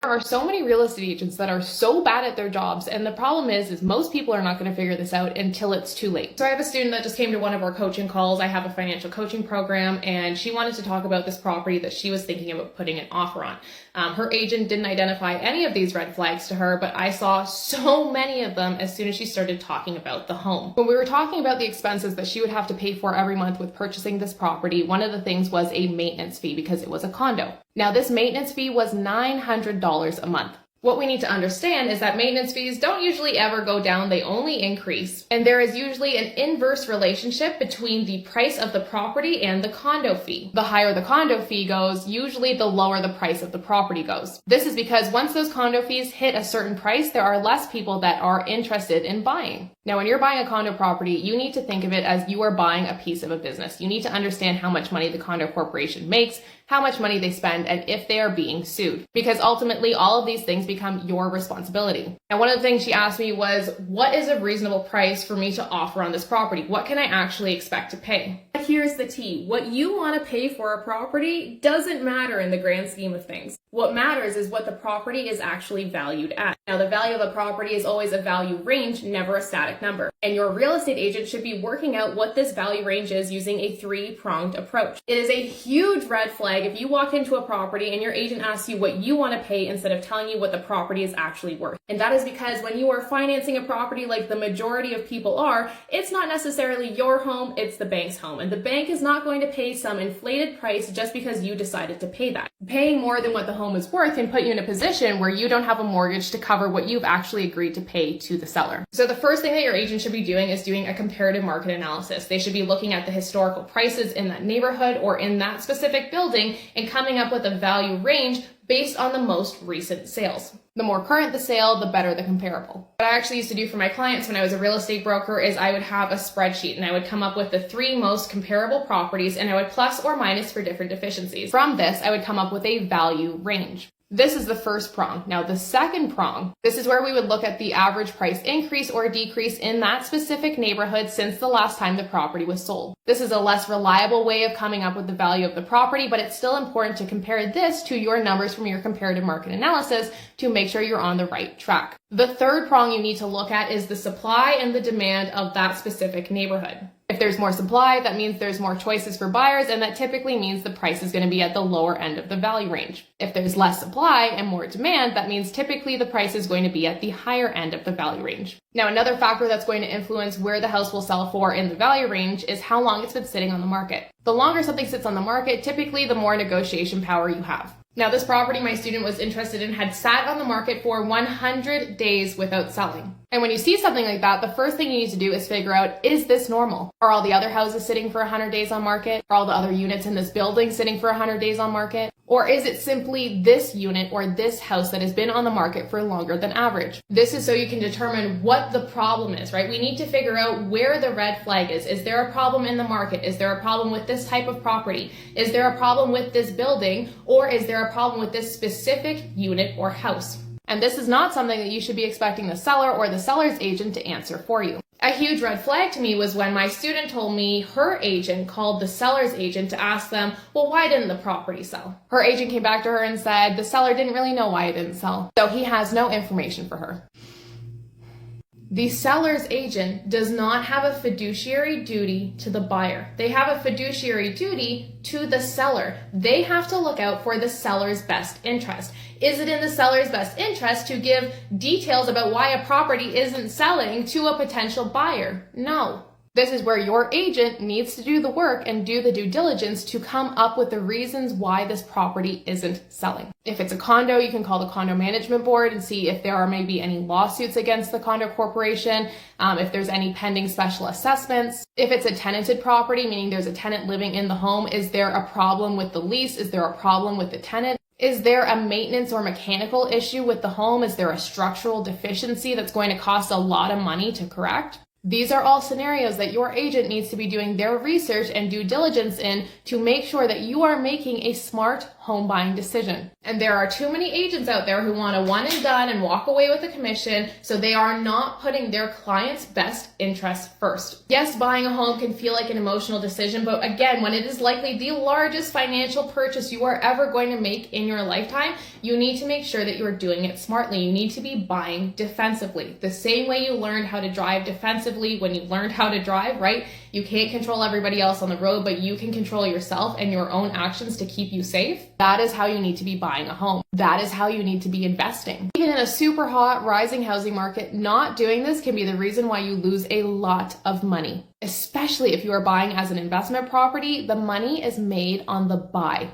There are so many real estate agents that are so bad at their jobs, and the problem is most people are not going to figure this out until it's too late. So I have a student that just came to one of our coaching calls. I have a financial coaching program, and she wanted to talk about this property that she was thinking about putting an offer on. Her agent didn't identify any of these red flags to her, but I saw so many of them as soon as she started talking about the home. When we were talking about the expenses that she would have to pay for every month with purchasing this property, one of the things was a maintenance fee because it was a condo. Now, this maintenance fee was $900 a month. What we need to understand is that maintenance fees don't usually ever go down, they only increase. And there is usually an inverse relationship between the price of the property and the condo fee. The higher the condo fee goes, usually the lower the price of the property goes. This is because once those condo fees hit a certain price, there are less people that are interested in buying. Now, when you're buying a condo property, you need to think of it as you are buying a piece of a business. You need to understand how much money the condo corporation makes, how much money they spend, and if they are being sued. Because ultimately, all of these things become your responsibility. And one of the things she asked me was, what is a reasonable price for me to offer on this property? What can I actually expect to pay? Here's the tea. What you want to pay for a property doesn't matter in the grand scheme of things. What matters is what the property is actually valued at. Now, the value of a property is always a value range, never a static number. And your real estate agent should be working out what this value range is using a three-pronged approach. It is a huge red flag if you walk into a property and your agent asks you what you want to pay instead of telling you what the property is actually worth. And that is because when you are financing a property like the majority of people are, it's not necessarily your home, it's the bank's home. And the bank is not going to pay some inflated price just because you decided to pay that. Paying more than what the home is worth can put you in a position where you don't have a mortgage to cover what you've actually agreed to pay to the seller. So the first thing that your agent should be doing is doing a comparative market analysis. They should be looking at the historical prices in that neighborhood or in that specific building and coming up with a value range based on the most recent sales. The more current the sale, the better the comparable. What I actually used to do for my clients when I was a real estate broker is I would have a spreadsheet and I would come up with the 3 most comparable properties and I would plus or minus for different deficiencies. From this, I would come up with a value range. This is the first prong. Now, the second prong, this is where we would look at the average price increase or decrease in that specific neighborhood since the last time the property was sold. This is a less reliable way of coming up with the value of the property, but it's still important to compare this to your numbers from your comparative market analysis to make sure you're on the right track. The third prong you need to look at is the supply and the demand of that specific neighborhood. If there's more supply, that means there's more choices for buyers, and that typically means the price is going to be at the lower end of the value range. If there's less supply and more demand, that means typically the price is going to be at the higher end of the value range. Now, another factor that's going to influence where the house will sell for in the value range is how long it's been sitting on the market. The longer something sits on the market, typically the more negotiation power you have. Now, this property my student was interested in had sat on the market for 100 days without selling. And when you see something like that, the first thing you need to do is figure out, is this normal? Are all the other houses sitting for 100 days on market? Are all the other units in this building sitting for 100 days on market? Or is it simply this unit or this house that has been on the market for longer than average? This is so you can determine what the problem is, right? We need to figure out where the red flag is. Is there a problem in the market? Is there a problem with this type of property? Is there a problem with this building? Or is there a problem with this specific unit or house? And this is not something that you should be expecting the seller or the seller's agent to answer for you. A huge red flag to me was when my student told me her agent called the seller's agent to ask them, well, why didn't the property sell? Her agent came back to her and said the seller didn't really know why it didn't sell, so he has no information for her. The seller's agent does not have a fiduciary duty to the buyer. They have a fiduciary duty to the seller. They have to look out for the seller's best interest. Is it in the seller's best interest to give details about why a property isn't selling to a potential buyer? No. This is where your agent needs to do the work and do the due diligence to come up with the reasons why this property isn't selling. If it's a condo, you can call the condo management board and see if there are maybe any lawsuits against the condo corporation, if there's any pending special assessments. If it's a tenanted property, meaning there's a tenant living in the home, is there a problem with the lease? Is there a problem with the tenant? Is there a maintenance or mechanical issue with the home? Is there a structural deficiency that's going to cost a lot of money to correct? These are all scenarios that your agent needs to be doing their research and due diligence in to make sure that you are making a smart home buying decision. And there are too many agents out there who want a one and done and walk away with a commission, so they are not putting their client's best interests first. Yes, buying a home can feel like an emotional decision, but again, when it is likely the largest financial purchase you are ever going to make in your lifetime, you need to make sure that you are doing it smartly. You need to be buying defensively. The same way you learned how to drive defensively when you learned how to drive, right? You can't control everybody else on the road, but you can control yourself and your own actions to keep you safe. That is how you need to be buying a home. That is how you need to be investing. Even in a super hot, rising housing market, not doing this can be the reason why you lose a lot of money. Especially if you are buying as an investment property, the money is made on the buy.